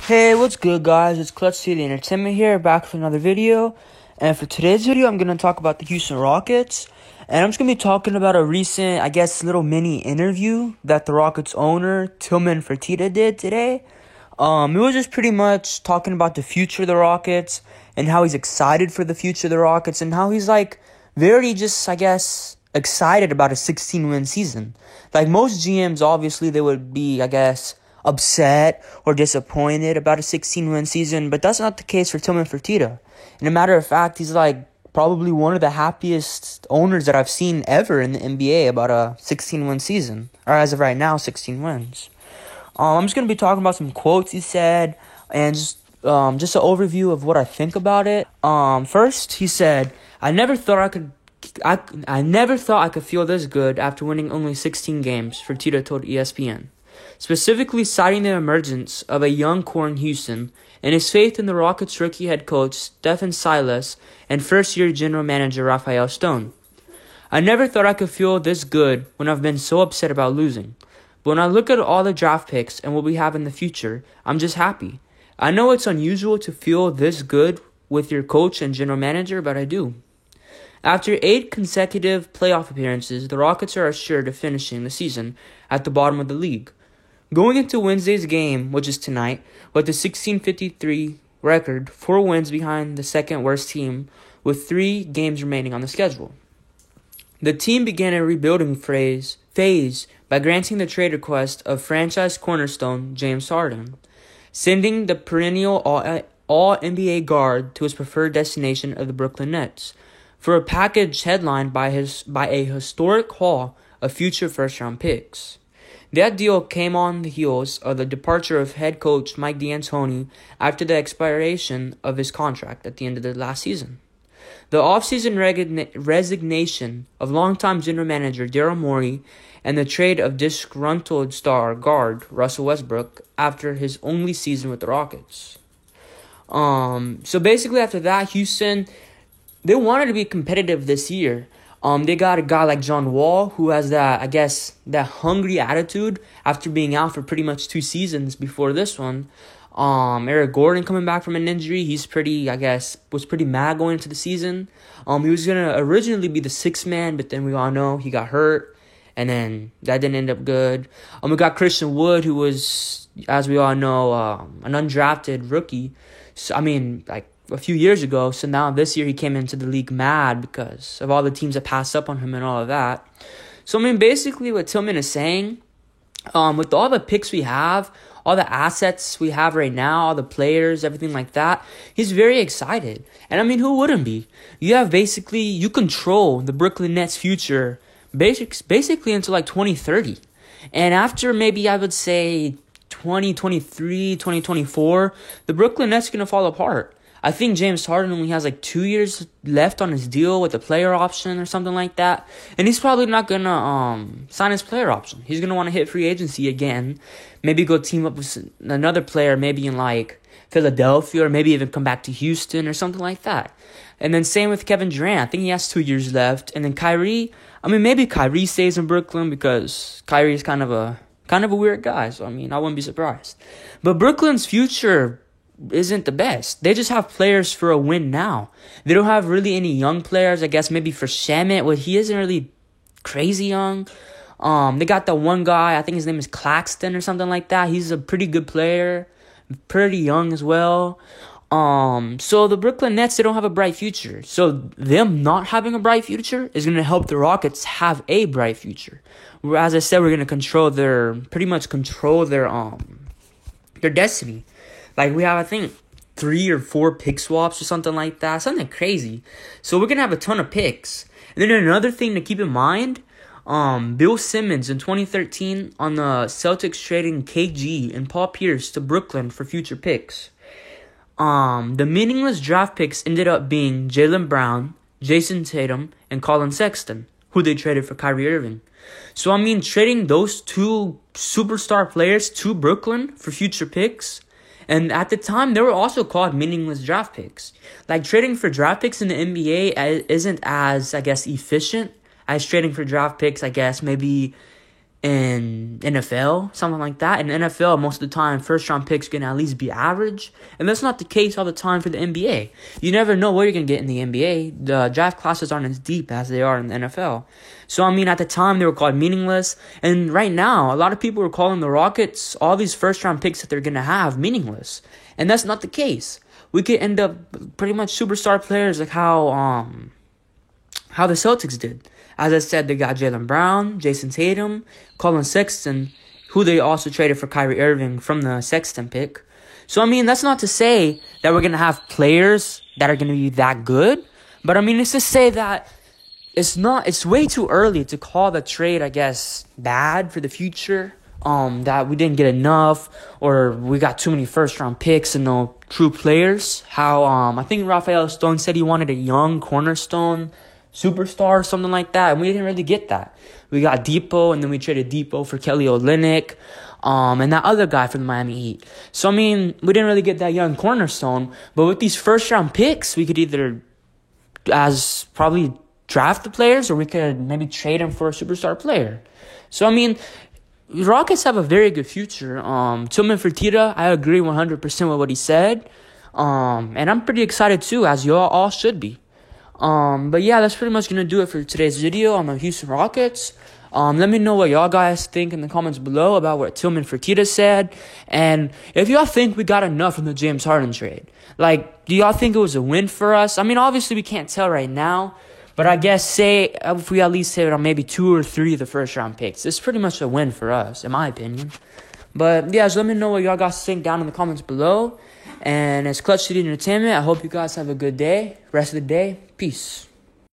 Hey, what's good, guys? It's Clutch City Entertainment here, back with another video. And for today's video, I'm going to talk about the Houston Rockets. And I'm just going to be talking about a recent, little mini interview that the Rockets owner, Tillman Fertitta, did today. It was just pretty much talking about the future of the Rockets and how he's excited for the future of the Rockets and how he's, very just, excited about a 16-win season. Like most GMs, obviously, they would be, upset or disappointed about a 16-win season, but that's not the case for Tillman Fertitta. And a matter of fact, he's probably one of the happiest owners that I've seen ever in the NBA about a 16-win season, or as of right now, 16 wins. I'm just gonna be talking about some quotes he said and just an overview of what I think about it. First, he said, I never thought I could feel this good after winning only 16 games," Fertitta told ESPN. Specifically citing the emergence of a young core in Houston and his faith in the Rockets' rookie head coach Stephen Silas and first-year general manager Rafael Stone. "I never thought I could feel this good when I've been so upset about losing. But when I look at all the draft picks and what we have in the future, I'm just happy. I know it's unusual to feel this good with your coach and general manager, but I do." After 8 consecutive playoff appearances, the Rockets are assured of finishing the season at the bottom of the league. Going into Wednesday's game, which is tonight, with a 16-53 record, 4 wins behind the second-worst team, with 3 games remaining on the schedule. The team began a rebuilding phase by granting the trade request of franchise cornerstone James Harden, sending the perennial All-NBA guard to his preferred destination of the Brooklyn Nets, for a package headlined by a historic haul of future first-round picks. That deal came on the heels of the departure of head coach Mike D'Antoni after the expiration of his contract at the end of the last season. The offseason resignation of longtime general manager Daryl Morey and the trade of disgruntled star guard Russell Westbrook after his only season with the Rockets. So basically after that, Houston, they wanted to be competitive this year. They got a guy like John Wall who has that hungry attitude after being out for pretty much 2 seasons before this one. Eric Gordon coming back from an injury. He's was pretty mad going into the season. He was going to originally be the 6th man, but then we all know he got hurt, and then that didn't end up good. We got Christian Wood, who was, as we all know, an undrafted rookie. So, a few years ago. So now this year he came into the league mad because of all the teams that passed up on him and all of that. So, basically what Tillman is saying, with all the picks we have, all the assets we have right now, all the players, everything like that, he's very excited. And who wouldn't be? You control the Brooklyn Nets' future basically until 2030. And after maybe I would say 2023, 2024, the Brooklyn Nets are going to fall apart. I think James Harden only has 2 years left on his deal with a player option or something like that. And he's probably not going to sign his player option. He's going to want to hit free agency again. Maybe go team up with another player, maybe in Philadelphia, or maybe even come back to Houston or something like that. And then same with Kevin Durant. I think he has 2 years left. And then Kyrie, maybe Kyrie stays in Brooklyn because Kyrie is kind of a weird guy. So, I wouldn't be surprised. But Brooklyn's future isn't the best. They just have players for a win now. They don't have really any young players. I guess maybe for Shamet, he isn't really crazy young. They got that one guy, I think his name is Claxton or something like that. He's a pretty good player, pretty young as well. So the Brooklyn Nets, they don't have a bright future. So them not having a bright future is going to help the Rockets have a bright future. As I said, we're going to pretty much control their destiny. We have, I think, 3 or 4 pick swaps or something like that. Something crazy. So we're going to have a ton of picks. And then another thing to keep in mind, Bill Simmons in 2013 on the Celtics trading KG and Paul Pierce to Brooklyn for future picks. The meaningless draft picks ended up being Jaylen Brown, Jason Tatum, and Colin Sexton, who they traded for Kyrie Irving. So, trading those 2 superstar players to Brooklyn for future picks. And at the time, they were also called meaningless draft picks. Trading for draft picks in the NBA isn't as, efficient as trading for draft picks, maybe in NFL, something like that. In NFL, most of the time, first-round picks can at least be average. And that's not the case all the time for the NBA. You never know what you're going to get in the NBA. The draft classes aren't as deep as they are in the NFL. So, I mean, at the time, they were called meaningless. And right now, a lot of people are calling the Rockets, all these first-round picks that they're going to have, meaningless. And that's not the case. We could end up pretty much superstar players like how the Celtics did. As I said, they got Jaylen Brown, Jason Tatum, Colin Sexton, who they also traded for Kyrie Irving from the Sexton pick. So, I mean, that's not to say that we're going to have players that are going to be that good. But, I mean, it's to say that it's way too early to call the trade, I guess, bad for the future. That we didn't get enough, or we got too many first-round picks and no true players. How, I think Rafael Stone said he wanted a young cornerstone superstar or something like that, and we didn't really get that. We got Depot, and then we traded Depot for Kelly Olynyk, and that other guy from the Miami Heat. So, I mean, we didn't really get that young cornerstone, but with these first-round picks, we could either probably draft the players, or we could maybe trade them for a superstar player. So, I mean, the Rockets have a very good future. Tillman Fertitta, I agree 100% with what he said, and I'm pretty excited too, as you all should be. But yeah, that's pretty much going to do it for today's video on the Houston Rockets. Let me know what y'all guys think in the comments below about what Tillman Fertitta said. And if y'all think we got enough from the James Harden trade. Like, do y'all think it was a win for us? I mean, obviously we can't tell right now. But I guess say if we at least hit on maybe 2 or 3 of the first round picks, it's pretty much a win for us, in my opinion. But yeah, so let me know what y'all guys think down in the comments below. And it's Clutch City Entertainment. I hope you guys have a good day. Rest of the day. Peace.